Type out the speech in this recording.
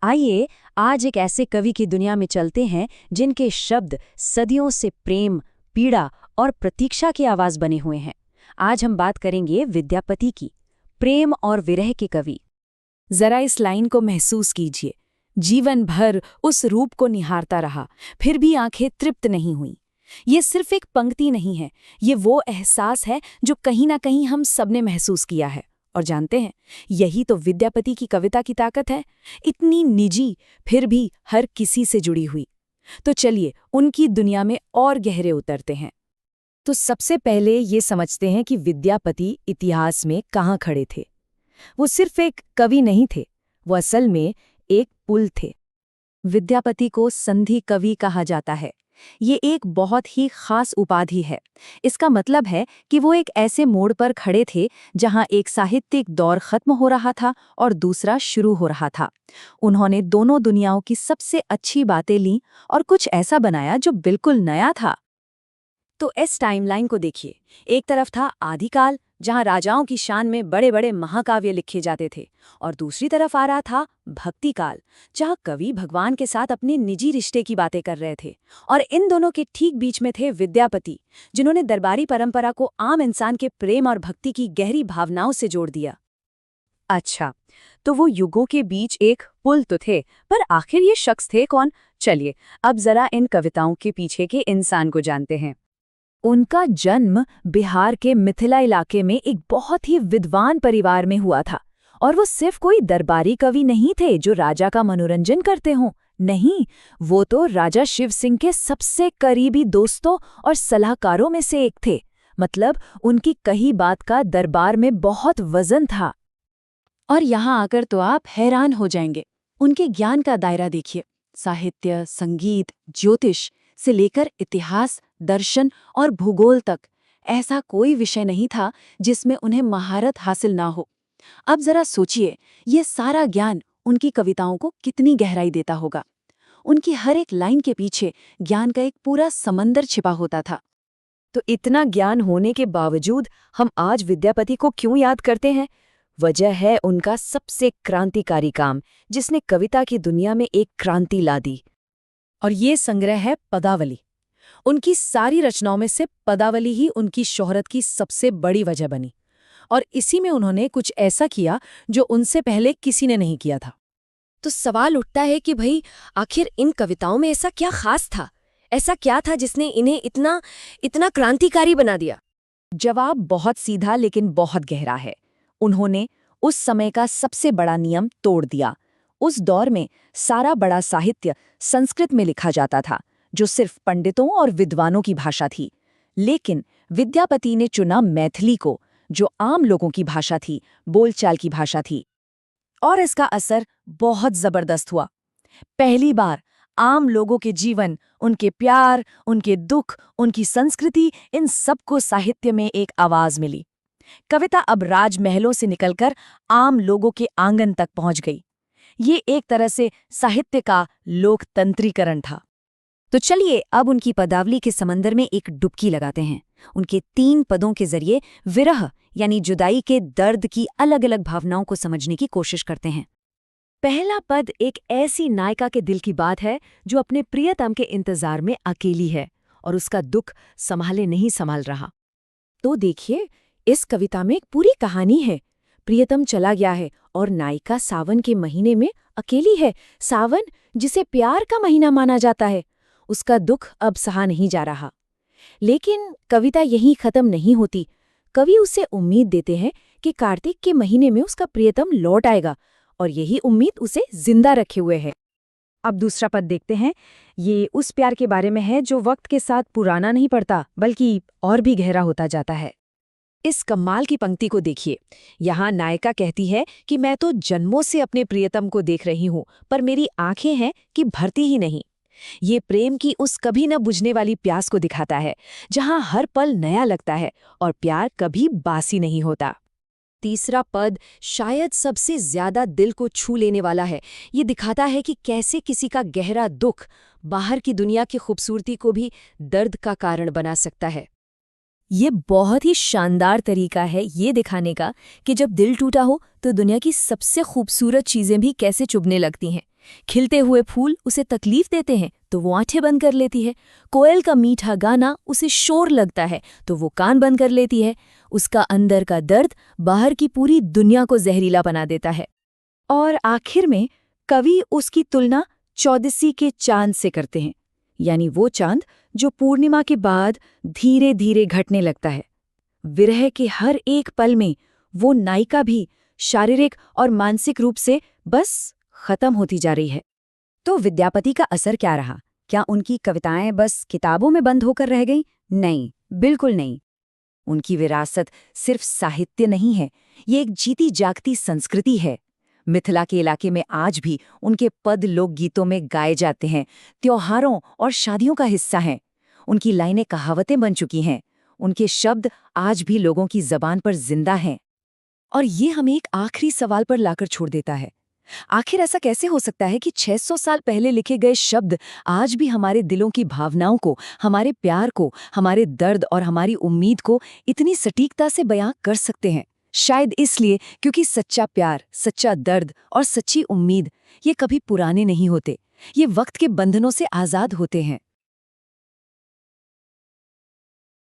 आइए आज एक ऐसे कवि की दुनिया में चलते हैं जिनके शब्द सदियों से प्रेम, पीड़ा और प्रतीक्षा की आवाज बने हुए हैं। आज हम बात करेंगे विद्यापति की, प्रेम और विरह के कवि। जरा इस लाइन को महसूस कीजिए। जीवन भर उस रूप को निहारता रहा, फिर भी आंखें तृप्त नहीं हुईं। ये सिर्फ एक पंक्ति नहीं है, ये वो एहसास है जो कहीं ना कहीं हम सबने महसूस किया है। और जानते हैं, यही तो विद्यापति की कविता की ताकत है, इतनी निजी फिर भी हर किसी से जुड़ी हुई। तो चलिए उनकी दुनिया में और गहरे उतरते हैं। तो सबसे पहले ये समझते हैं कि विद्यापति इतिहास में कहाँ खड़े थे। वो सिर्फ एक कवि नहीं थे, वो असल में एक पुल थे। विद्यापति को संधि कवि कहा जाता है। ये एक बहुत ही खास उपाधि है। इसका मतलब है कि वो एक ऐसे मोड़ पर खड़े थे जहां एक साहित्यिक दौर खत्म हो रहा था और दूसरा शुरू हो रहा था। उन्होंने दोनों दुनियाओं की सबसे अच्छी बातें लीं और कुछ ऐसा बनाया जो बिल्कुल नया था। तो इस टाइमलाइन को देखिए। एक तरफ था आदिकाल, जहां राजाओं की शान में बड़े बड़े महाकाव्य लिखे जाते थे, और दूसरी तरफ आ रहा था भक्ति काल, जहां कवि भगवान के साथ अपने निजी रिश्ते की बातें कर रहे थे। और इन दोनों के ठीक बीच में थे विद्यापति, जिन्होंने दरबारी परंपरा को आम इंसान के प्रेम और भक्ति की गहरी भावनाओं से जोड़ दिया। अच्छा, तो वो युगों के बीच एक पुल तो थे, पर आखिर ये शख्स थे कौन? चलिए अब जरा इन कविताओं के पीछे के इंसान को जानते हैं। उनका जन्म बिहार के मिथिला इलाके में एक बहुत ही विद्वान परिवार में हुआ था। और वो सिर्फ कोई दरबारी कवि नहीं थे जो राजा का मनोरंजन करते हों। नहीं, वो तो राजा शिव सिंह के सबसे करीबी दोस्तों और सलाहकारों में से एक थे। मतलब उनकी कही बात का दरबार में बहुत वजन था। और यहाँ आकर तो आप हैरान हो जाएंगे। उनके ज्ञान का दायरा देखिए। साहित्य, संगीत, ज्योतिष से लेकर इतिहास, दर्शन और भूगोल तक ऐसा कोई विषय नहीं था जिसमें उन्हें महारत हासिल ना हो। अब जरा सोचिए, ये सारा ज्ञान उनकी कविताओं को कितनी गहराई देता होगा। उनकी हर एक लाइन के पीछे ज्ञान का एक पूरा समंदर छिपा होता था। तो इतना ज्ञान होने के बावजूद हम आज विद्यापति को क्यों याद करते हैं? वजह है उनका सबसे क्रांतिकारी काम, जिसने कविता की दुनिया में एक क्रांति ला दी। और ये संग्रह है पदावली। उनकी सारी रचनाओं में से पदावली ही उनकी शोहरत की सबसे बड़ी वजह बनी। और इसी में उन्होंने कुछ ऐसा किया जो उनसे पहले किसी ने नहीं किया था। तो सवाल उठता है कि भाई, आखिर इन कविताओं में ऐसा क्या खास था? ऐसा क्या था जिसने इन्हें इतना इतना क्रांतिकारी बना दिया? जवाब बहुत सीधा लेकिन बहुत गहरा है। उन्होंने उस समय का सबसे बड़ा नियम तोड़ दिया। उस दौर में सारा बड़ा साहित्य संस्कृत में लिखा जाता था, जो सिर्फ पंडितों और विद्वानों की भाषा थी। लेकिन विद्यापति ने चुना मैथिली को, जो आम लोगों की भाषा थी, बोलचाल की भाषा थी। और इसका असर बहुत जबरदस्त हुआ। पहली बार आम लोगों के जीवन, उनके प्यार, उनके दुख, उनकी संस्कृति, इन सबको साहित्य में एक आवाज मिली। कविता अब राजमहलों से निकलकर आम लोगों के आंगन तक पहुंच गई। ये एक तरह से साहित्य का लोकतंत्रीकरण था। तो चलिए अब उनकी पदावली के समंदर में एक डुबकी लगाते हैं। उनके 3 पदों के जरिए विरह यानी जुदाई के दर्द की अलग अलग भावनाओं को समझने की कोशिश करते हैं। पहला पद एक ऐसी नायिका के दिल की बात है जो अपने प्रियतम के इंतजार में अकेली है और उसका दुख संभाले नहीं संभाल रहा। तो देखिए, इस कविता में एक पूरी कहानी है। प्रियतम चला गया है और नायिका सावन के महीने में अकेली है। सावन, जिसे प्यार का महीना माना जाता है, उसका दुख अब सहा नहीं जा रहा। लेकिन कविता यहीं खत्म नहीं होती। कवि उसे उम्मीद देते हैं कि कार्तिक के महीने में उसका प्रियतम लौट आएगा, और यही उम्मीद उसे जिंदा रखे हुए है। अब दूसरा पद देखते हैं। ये उस प्यार के बारे में है जो वक्त के साथ पुराना नहीं पड़ता, बल्कि और भी गहरा होता जाता है। इस कमाल की पंक्ति को देखिए। यहाँ नायिका कहती है कि मैं तो जन्मों से अपने प्रियतम को देख रही हूँ, पर मेरी आंखें हैं कि भरती ही नहीं। ये प्रेम की उस कभी न बुझने वाली प्यास को दिखाता है, जहाँ हर पल नया लगता है और प्यार कभी बासी नहीं होता। तीसरा पद शायद सबसे ज्यादा दिल को छू लेने वाला है। ये दिखाता है कि कैसे किसी का गहरा दुख बाहर की दुनिया की खूबसूरती को भी दर्द का कारण बना सकता है। ये बहुत ही शानदार तरीका है ये दिखाने का कि जब दिल टूटा हो तो दुनिया की सबसे खूबसूरत चीज़ें भी कैसे चुभने लगती हैं। खिलते हुए फूल उसे तकलीफ देते हैं तो वो आंखें बंद कर लेती है। कोयल का मीठा गाना उसे शोर लगता है तो वो कान बंद कर लेती है। उसका अंदर का दर्द बाहर की पूरी दुनिया को जहरीला बना देता है। और आखिर में कवि उसकी तुलना चौदसी के चांद से करते हैं, यानी वो चांद जो पूर्णिमा के बाद धीरे धीरे घटने लगता है। विरह के हर एक पल में वो नायिका भी शारीरिक और मानसिक रूप से बस खत्म होती जा रही है। तो विद्यापति का असर क्या रहा? क्या उनकी कविताएं बस किताबों में बंद होकर रह गईं? नहीं, बिल्कुल नहीं। उनकी विरासत सिर्फ साहित्य नहीं है, ये एक जीती जागती संस्कृति है। मिथिला के इलाके में आज भी उनके पद लोकगीतों में गाए जाते हैं, त्योहारों और शादियों का हिस्सा हैं। उनकी लाइनें कहावतें बन चुकी हैं, उनके शब्द आज भी लोगों की जबान पर जिंदा हैं। और ये हमें एक आखिरी सवाल पर लाकर छोड़ देता है। आखिर ऐसा कैसे हो सकता है कि 600 साल पहले लिखे गए शब्द आज भी हमारे दिलों की भावनाओं को, हमारे प्यार को, हमारे दर्द और हमारी उम्मीद को इतनी सटीकता से बयां कर सकते हैं? शायद इसलिए क्योंकि सच्चा प्यार, सच्चा दर्द और सच्ची उम्मीद ये कभी पुराने नहीं होते, ये वक्त के बंधनों से आज़ाद होते हैं।